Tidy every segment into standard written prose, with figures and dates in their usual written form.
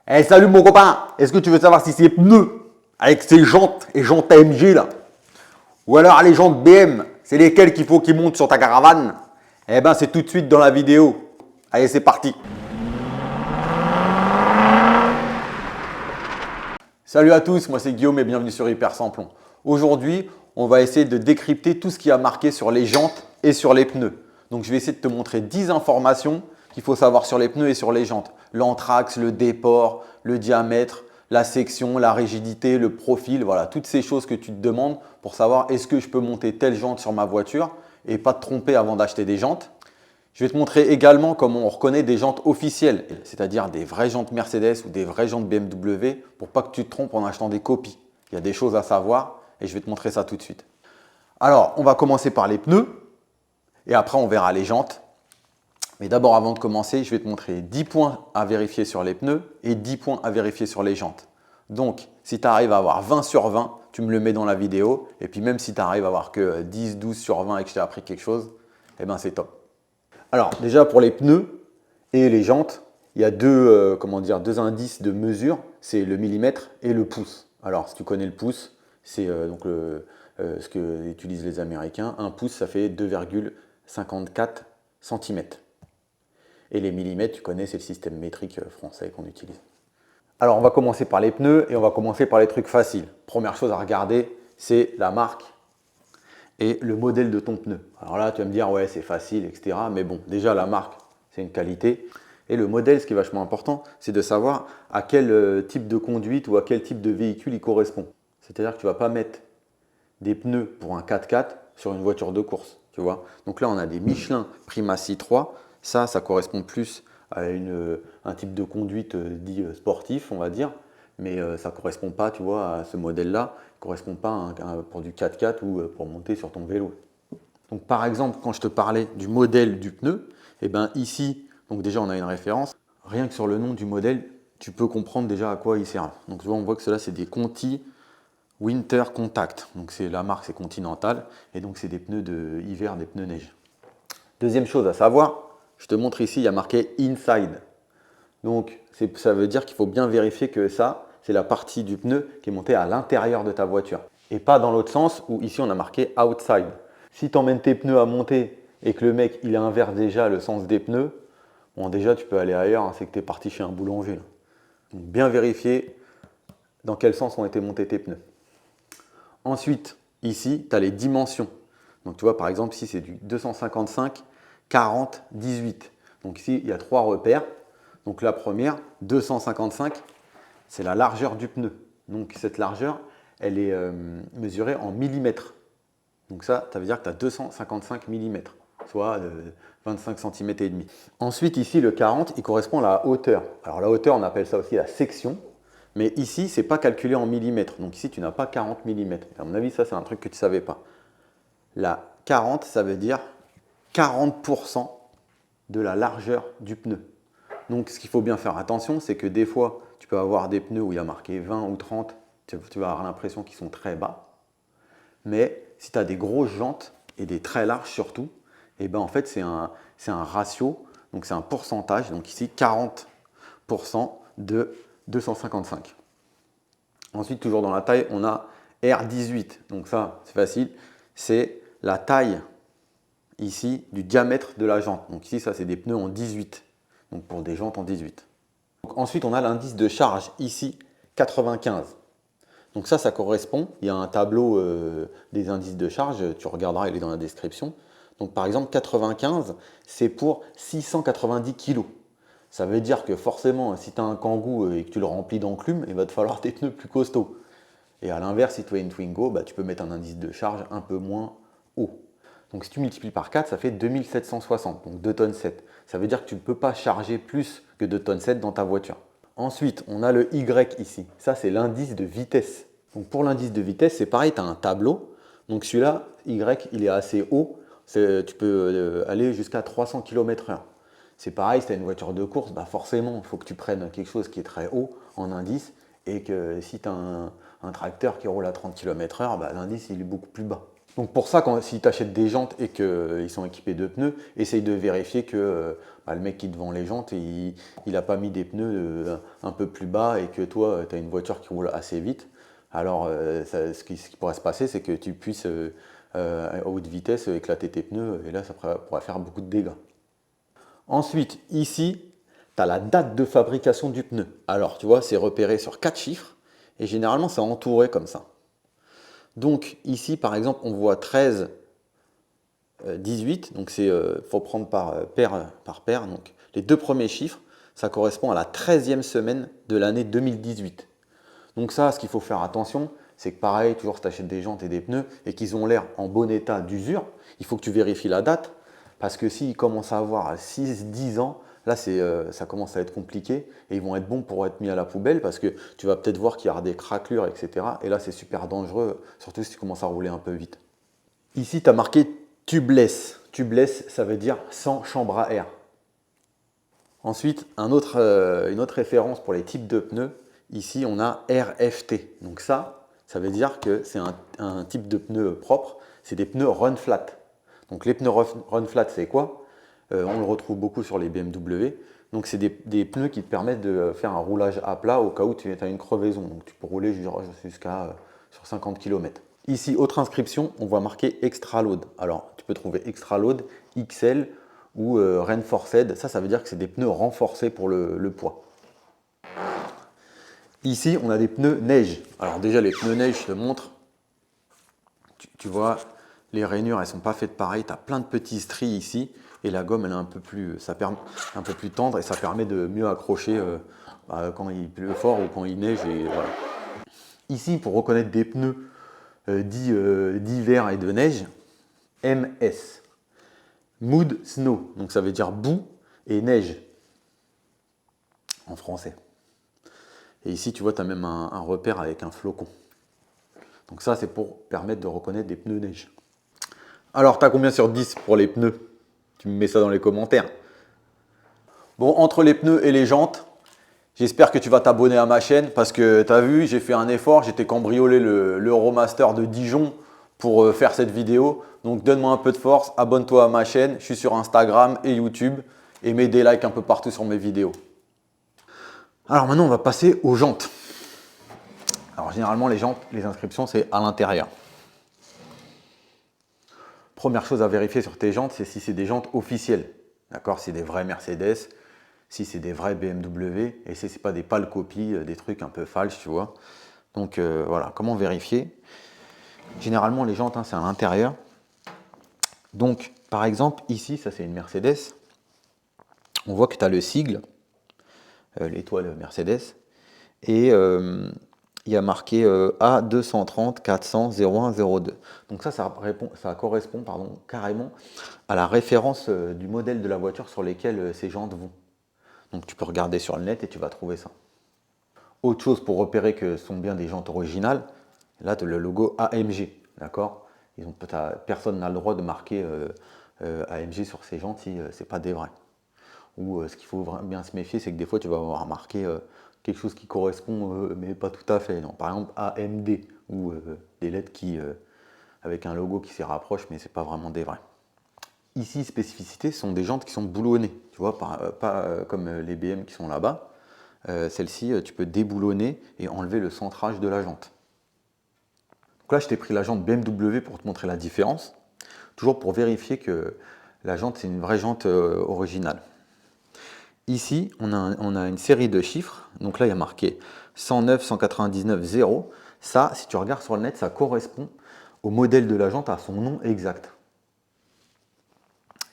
Eh salut mon copain, est-ce que tu veux savoir si c'est pneus avec ces jantes et jantes AMG là, ou alors les jantes BM, c'est lesquelles qu'il faut qu'ils montent sur ta caravane? Eh ben c'est tout de suite dans la vidéo. Allez c'est parti. Salut à tous, moi c'est Guillaume et bienvenue sur Hyper Samplon. Aujourd'hui, on va essayer de décrypter tout ce qui a marqué sur les jantes et sur les pneus. Donc je vais essayer de te montrer 10 informations qu'il faut savoir sur les pneus et sur les jantes. L'anthrax, le déport, le diamètre, la section, la rigidité, le profil, voilà, toutes ces choses que tu te demandes pour savoir est-ce que je peux monter telle jante sur ma voiture et pas te tromper avant d'acheter des jantes. Je vais te montrer également comment on reconnaît des jantes officielles, c'est-à-dire des vraies jantes Mercedes ou des vraies jantes BMW pour pas que tu te trompes en achetant des copies. Il y a des choses à savoir et je vais te montrer ça tout de suite. Alors, on va commencer par les pneus et après on verra les jantes. Mais d'abord, avant de commencer, je vais te montrer 10 points à vérifier sur les pneus et 10 points à vérifier sur les jantes. Donc, si tu arrives à avoir 20 sur 20, tu me le mets dans la vidéo. Et puis même si tu arrives à avoir que 10, 12 sur 20 et que je t'ai appris quelque chose, eh ben c'est top. Alors déjà pour les pneus et les jantes, il y a deux indices de mesure, c'est le millimètre et le pouce. Alors si tu connais le pouce, c'est ce que utilisent les Américains. Un pouce, ça fait 2,54 cm. Et les millimètres, tu connais, c'est le système métrique français qu'on utilise. Alors on va commencer par les pneus et on va commencer par les trucs faciles. Première chose à regarder, c'est la marque et le modèle de ton pneu. Alors là, tu vas me dire, ouais, c'est facile, etc. Mais bon, déjà, la marque, c'est une qualité. Et le modèle, ce qui est vachement important, c'est de savoir à quel type de conduite ou à quel type de véhicule il correspond. C'est-à-dire que tu ne vas pas mettre des pneus pour un 4x4 sur une voiture de course, tu vois. Donc là, on a des Michelin Primacy 3. Ça correspond plus à un type de conduite dit sportif, on va dire. Mais ça ne correspond pas, tu vois, à ce modèle-là. Ne correspond pas pour du 4x4 ou pour monter sur ton vélo. Donc par exemple, quand je te parlais du modèle du pneu, eh ben ici, donc déjà on a une référence. Rien que sur le nom du modèle, tu peux comprendre déjà à quoi il sert. Donc tu vois, on voit que cela c'est des Conti Winter Contact. Donc c'est la marque, c'est Continental. Et donc c'est des pneus de hiver, des pneus neige. Deuxième chose à savoir, je te montre ici, il y a marqué Inside. Donc ça veut dire qu'il faut bien vérifier que ça, c'est la partie du pneu qui est montée à l'intérieur de ta voiture. Et pas dans l'autre sens où ici on a marqué Outside. Si tu emmènes tes pneus à monter et que le mec il inverse déjà le sens des pneus, bon déjà tu peux aller ailleurs, hein, c'est que tu es parti chez un boulanger. Donc bien vérifier dans quel sens ont été montés tes pneus. Ensuite, ici, tu as les dimensions. Donc tu vois par exemple ici c'est du 255, 40, 18. Donc ici il y a 3 repères. Donc la première, 255, c'est la largeur du pneu. Donc cette largeur, elle est mesurée en millimètres. Donc ça veut dire que tu as 255 mm, soit 25 cm et demi. Ensuite ici le 40, il correspond à la hauteur. Alors la hauteur, on appelle ça aussi la section. Mais ici, ce n'est pas calculé en millimètres. Donc ici, tu n'as pas 40 mm. À mon avis, ça c'est un truc que tu ne savais pas. La 40, ça veut dire 40% de la largeur du pneu. Donc, ce qu'il faut bien faire attention, c'est que des fois, tu peux avoir des pneus où il y a marqué 20 ou 30, tu vas avoir l'impression qu'ils sont très bas. Mais si tu as des grosses jantes et des très larges surtout, et ben en fait, c'est un ratio, donc c'est un pourcentage. Donc ici, 40% de 255. Ensuite, toujours dans la taille, on a R18. Donc ça, c'est facile. C'est la taille ici du diamètre de la jante. Donc ici, ça, c'est des pneus en 18. Donc pour des jantes en 18. Donc ensuite, on a l'indice de charge ici, 95. Donc ça correspond. Il y a un tableau des indices de charge. Tu regarderas, il est dans la description. Donc par exemple, 95, c'est pour 690 kg. Ça veut dire que forcément, si tu as un Kangoo et que tu le remplis d'enclume, il va te falloir des pneus plus costauds. Et à l'inverse, si tu as une Twingo, bah, tu peux mettre un indice de charge un peu moins haut. Donc si tu multiplies par 4, ça fait 2760, donc 2 tonnes 7. Ça veut dire que tu ne peux pas charger plus que 2 tonnes 7 dans ta voiture. Ensuite, on a le Y ici. Ça, c'est l'indice de vitesse. Donc pour l'indice de vitesse, c'est pareil, tu as un tableau. Donc celui-là, Y, il est assez haut. Tu peux aller jusqu'à 300 km/h. C'est pareil, si tu as une voiture de course, bah forcément, il faut que tu prennes quelque chose qui est très haut en indice. Et que si tu as un tracteur qui roule à 30 km/h, bah, l'indice il est beaucoup plus bas. Donc pour ça, si tu achètes des jantes et qu'ils sont équipés de pneus, essaye de vérifier que le mec qui te vend les jantes, il n'a pas mis des pneus un peu plus bas et que toi, tu as une voiture qui roule assez vite. Alors ce qui pourrait se passer, c'est que tu puisses à haute vitesse éclater tes pneus et là, ça pourrait faire beaucoup de dégâts. Ensuite, ici, tu as la date de fabrication du pneu. Alors, tu vois, c'est repéré sur 4 chiffres et généralement, c'est entouré comme ça. Donc, ici, par exemple, on voit 13, 18. Donc, il faut prendre par paire. Donc, les deux premiers chiffres, ça correspond à la 13e semaine de l'année 2018. Donc ça, ce qu'il faut faire attention, c'est que pareil, toujours si tu achètes des jantes et des pneus et qu'ils ont l'air en bon état d'usure, il faut que tu vérifies la date. Parce que s'ils commencent à avoir 6-10 ans, là ça commence à être compliqué et ils vont être bons pour être mis à la poubelle parce que tu vas peut-être voir qu'il y aura des craquelures, etc. Et là c'est super dangereux, surtout si tu commences à rouler un peu vite. Ici tu as marqué tubeless. Tubeless, ça veut dire sans chambre à air. Ensuite, une autre référence pour les types de pneus, ici on a RFT. Donc ça veut dire que c'est un type de pneu propre, c'est des pneus run flat. Donc les pneus run flat, c'est quoi? On le retrouve beaucoup sur les BMW. Donc c'est des pneus qui te permettent de faire un roulage à plat au cas où tu as une crevaison. Donc tu peux rouler jusqu'à sur 50 km. Ici, autre inscription, on voit marqué Extra Load. Alors tu peux trouver Extra Load, XL ou Reinforced. Ça veut dire que c'est des pneus renforcés pour le poids. Ici, on a des pneus neige. Alors déjà, les pneus neige, je te montre. Tu vois, les rainures, elles ne sont pas faites pareil. Tu as plein de petits stries ici. Et la gomme, elle est un peu plus tendre et ça permet de mieux accrocher quand il pleut fort ou quand il neige. Et voilà. Ici, pour reconnaître des pneus d'hiver et de neige, MS. Mood Snow. Donc ça veut dire boue et neige en français. Et ici, tu vois, tu as même un repère avec un flocon. Donc ça, c'est pour permettre de reconnaître des pneus neige. Alors, tu as combien sur 10 pour les pneus? Tu me mets ça dans les commentaires. Bon, entre les pneus et les jantes, j'espère que tu vas t'abonner à ma chaîne parce que tu as vu, j'ai fait un effort, j'étais cambriolé l'Euromaster de Dijon pour faire cette vidéo. Donc donne-moi un peu de force, abonne-toi à ma chaîne, je suis sur Instagram et YouTube et mets des likes un peu partout sur mes vidéos. Alors maintenant, on va passer aux jantes. Alors généralement, les jantes, les inscriptions, c'est à l'intérieur. Première chose à vérifier sur tes jantes, c'est si c'est des jantes officielles. D'accord? Si c'est des vrais Mercedes, si c'est des vrais BMW, et si ce n'est pas des pâles copies, des trucs un peu falses, tu vois. Donc voilà, comment vérifier? Généralement, les jantes, c'est à l'intérieur. Donc, par exemple, ici, ça c'est une Mercedes. On voit que tu as le sigle, l'étoile Mercedes, et il y a marqué A230 400 01 02. Donc ça correspond carrément à la référence du modèle de la voiture sur lesquelles ces jantes vont. Donc tu peux regarder sur le net et tu vas trouver ça. Autre chose pour repérer que ce sont bien des jantes originales, là tu as le logo AMG, d'accord? Personne n'a le droit de marquer AMG sur ces jantes si ce n'est pas des vrais. Ou ce qu'il faut bien se méfier, c'est que des fois tu vas avoir marqué quelque chose qui correspond, mais pas tout à fait. Non, par exemple AMD, ou des lettres avec un logo qui s'y rapproche, mais ce n'est pas vraiment des vrais. Ici, spécificité, ce sont des jantes qui sont boulonnées, tu vois, pas comme les BM qui sont là-bas. Celle-ci, tu peux déboulonner et enlever le centrage de la jante. Donc là, je t'ai pris la jante BMW pour te montrer la différence, toujours pour vérifier que la jante, c'est une vraie jante originale. Ici, on a une série de chiffres. Donc là, il y a marqué 109, 199, 0. Ça, si tu regardes sur le net, ça correspond au modèle de la jante, à son nom exact.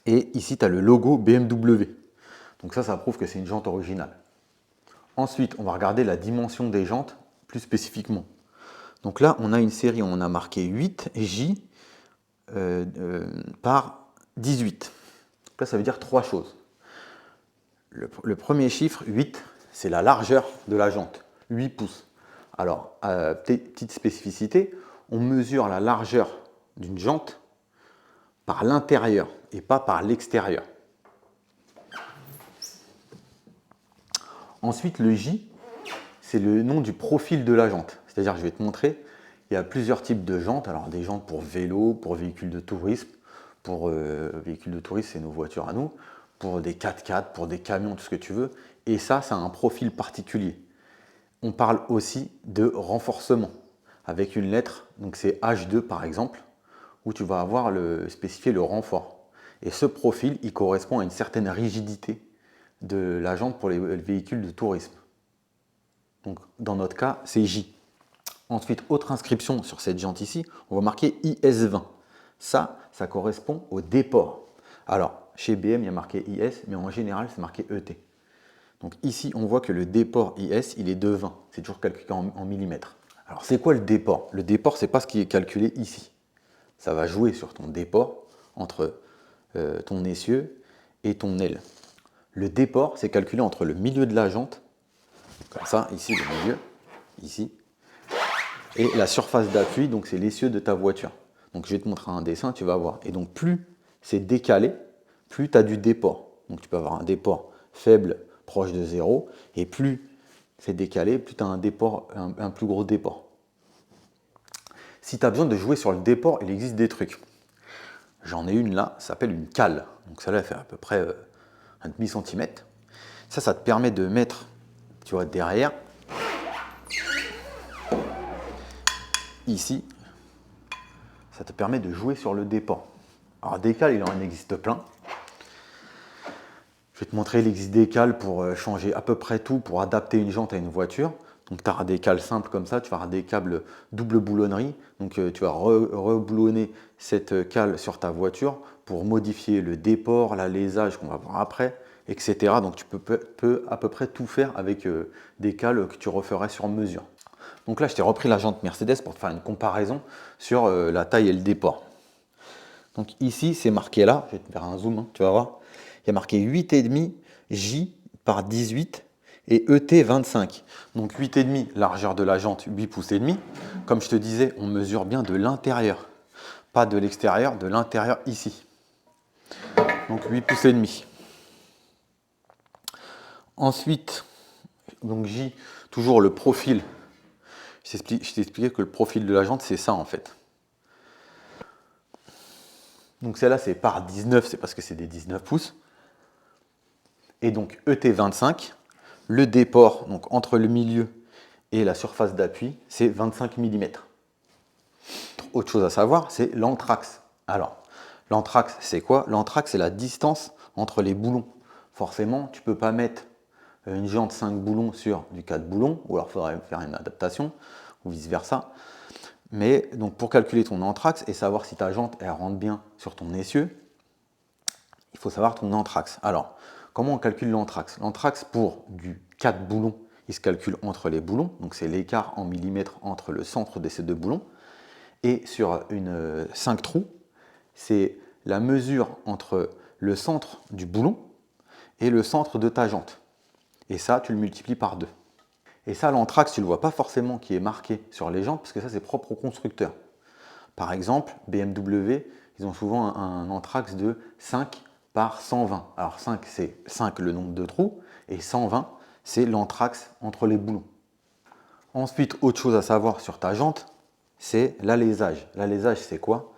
Et ici, tu as le logo BMW. Donc ça prouve que c'est une jante originale. Ensuite, on va regarder la dimension des jantes plus spécifiquement. Donc là, on a une série où on a marqué 8J par 18. Donc là, ça veut dire trois choses. Le premier chiffre, 8, c'est la largeur de la jante, 8 pouces. Alors, petite spécificité, on mesure la largeur d'une jante par l'intérieur et pas par l'extérieur. Ensuite, le J, c'est le nom du profil de la jante. C'est-à-dire, je vais te montrer, il y a plusieurs types de jantes. Alors des jantes pour vélo, pour véhicules de tourisme. Pour véhicules de tourisme, c'est nos voitures à nous. Pour des 4x4, pour des camions, tout ce que tu veux. Et ça a un profil particulier. On parle aussi de renforcement avec une lettre, donc c'est H2 par exemple, où tu vas avoir spécifié le renfort. Et ce profil, il correspond à une certaine rigidité de la jante pour les véhicules de tourisme. Donc dans notre cas, c'est J. Ensuite, autre inscription sur cette jante ici, on va marquer IS20. Ça correspond au déport. Alors, chez BM, il y a marqué IS, mais en général, c'est marqué ET. Donc ici, on voit que le déport IS, il est de 20. C'est toujours calculé en millimètres. Alors, c'est quoi le déport? Le déport, ce n'est pas ce qui est calculé ici. Ça va jouer sur ton déport entre ton essieu et ton aile. Le déport, c'est calculé entre le milieu de la jante, comme ça, ici, le milieu, ici, et la surface d'appui, donc c'est l'essieu de ta voiture. Donc je vais te montrer un dessin, tu vas voir. Et donc plus c'est décalé, plus tu as du déport. Donc tu peux avoir un déport faible, proche de 0, et plus c'est décalé, plus tu as un plus gros déport. Si tu as besoin de jouer sur le déport, il existe des trucs. J'en ai une là, ça s'appelle une cale. Donc celle-là, elle fait à peu près un demi-centimètre. Ça te permet de mettre, tu vois, derrière, ici, ça te permet de jouer sur le déport. Alors des cales, il en existe plein. Je vais te montrer, il existe des cales pour changer à peu près tout, pour adapter une jante à une voiture. Donc tu auras des cales simples comme ça, tu vas avoir des câbles double boulonnerie. Donc tu vas reboulonner cette cale sur ta voiture pour modifier le déport, l'alésage qu'on va voir après, etc. Donc tu peux à peu près tout faire avec des cales que tu referais sur mesure. Donc là, je t'ai repris la jante Mercedes pour te faire une comparaison sur la taille et le déport. Donc ici, c'est marqué là, je vais te faire un zoom, hein, tu vas voir. Il y a marqué 8,5 J par 18 et ET 25. Donc 8,5, largeur de la jante, 8 pouces et demi. Comme je te disais, on mesure bien de l'intérieur, pas de l'extérieur, de l'intérieur ici. Donc 8 pouces et demi. Ensuite, donc J, toujours le profil. Je t'ai expliqué que le profil de la jante, c'est ça en fait. Donc celle-là, c'est par 19, c'est parce que c'est des 19 pouces. Et donc ET25, le déport donc entre le milieu et la surface d'appui, c'est 25 mm. Autre chose à savoir, c'est l'anthrax. Alors, l'anthrax, c'est quoi? L'anthrax, c'est la distance entre les boulons. Forcément, tu ne peux pas mettre une jante 5 boulons sur du 4 boulons, ou alors il faudrait faire une adaptation, ou vice-versa. Mais donc pour calculer ton anthrax et savoir si ta jante elle rentre bien sur ton essieu, il faut savoir ton anthrax. Alors, comment on calcule l'anthrax? L'anthrax pour du 4 boulons, il se calcule entre les boulons, donc c'est l'écart en millimètres entre le centre de ces deux boulons. Et sur une 5 trous, c'est la mesure entre le centre du boulon et le centre de ta jante. Et ça, tu le multiplies par 2. Et ça, l'anthrax, tu ne le vois pas forcément qui est marqué sur les jantes, parce que ça, c'est propre au constructeur. Par exemple, BMW, ils ont souvent un anthrax de 5 par 120. Alors 5, c'est 5 le nombre de trous, et 120, c'est l'anthrax entre les boulons. Ensuite, autre chose à savoir sur ta jante, c'est l'alésage. L'alésage, c'est quoi?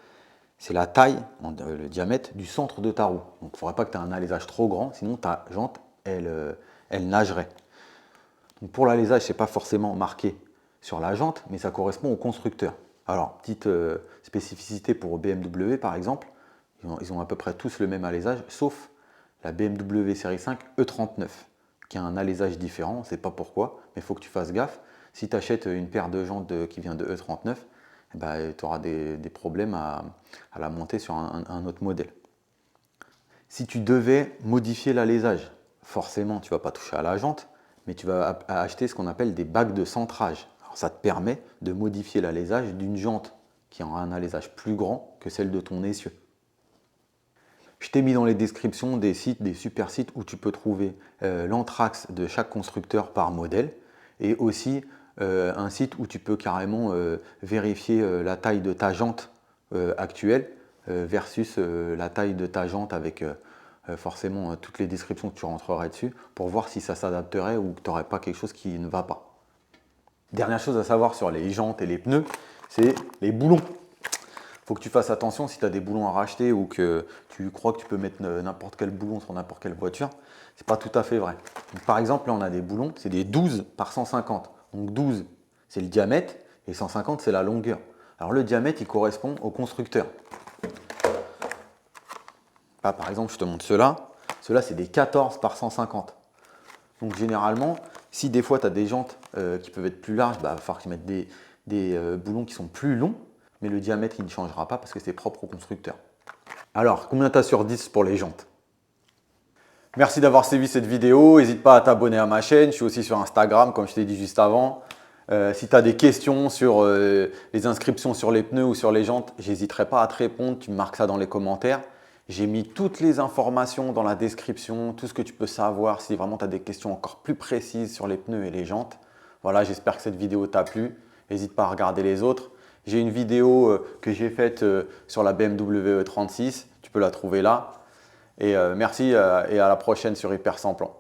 C'est la taille, le diamètre du centre de ta roue. Donc il ne faudrait pas que tu aies un alésage trop grand, sinon ta jante, elle nagerait. Donc pour l'alésage, ce n'est pas forcément marqué sur la jante, mais ça correspond au constructeur. Alors, petite spécificité pour BMW par exemple, ils ont à peu près tous le même alésage, sauf la BMW série 5 E39, qui a un alésage différent, on ne sait pas pourquoi, mais il faut que tu fasses gaffe. Si tu achètes une paire de jantes qui vient de E39, eh ben, tu auras des problèmes à la monter sur un autre modèle. Si tu devais modifier l'alésage, forcément tu ne vas pas toucher à la jante, mais tu vas acheter ce qu'on appelle des bacs de centrage. Alors, ça te permet de modifier l'alésage d'une jante qui aura un alésage plus grand que celle de ton essieu. Je t'ai mis dans les descriptions des sites, des super sites où tu peux trouver l'anthrax de chaque constructeur par modèle et aussi un site où tu peux carrément vérifier la taille de ta jante actuelle versus la taille de ta jante avec forcément toutes les descriptions que tu rentrerais dessus pour voir si ça s'adapterait ou que tu n'aurais pas quelque chose qui ne va pas. Dernière chose à savoir sur les jantes et les pneus, c'est les boulons. Il faut que tu fasses attention si tu as des boulons à racheter ou que tu crois que tu peux mettre n'importe quel boulon sur n'importe quelle voiture. Ce n'est pas tout à fait vrai. Donc, par exemple, là, on a des boulons, c'est des 12 par 150. Donc 12, c'est le diamètre et 150, c'est la longueur. Alors le diamètre, il correspond au constructeur. Là, par exemple, je te montre ceux-là. Ceux-là, c'est des 14 par 150. Donc généralement, si des fois tu as des jantes qui peuvent être plus larges, il va falloir qu'ils mettent des boulons qui sont plus longs, mais le diamètre il ne changera pas parce que c'est propre au constructeur. Alors, combien tu as sur 10 pour les jantes? Merci d'avoir suivi cette vidéo. N'hésite pas à t'abonner à ma chaîne. Je suis aussi sur Instagram, comme je t'ai dit juste avant. Si tu as des questions sur les inscriptions sur les pneus ou sur les jantes, j'hésiterai pas à te répondre. Tu me marques ça dans les commentaires. J'ai mis toutes les informations dans la description, tout ce que tu peux savoir si vraiment tu as des questions encore plus précises sur les pneus et les jantes. Voilà, j'espère que cette vidéo t'a plu. N'hésite pas à regarder les autres. J'ai une vidéo que j'ai faite sur la BMW E36. Tu peux la trouver là. Et merci et à la prochaine sur Hyper Sans Plan.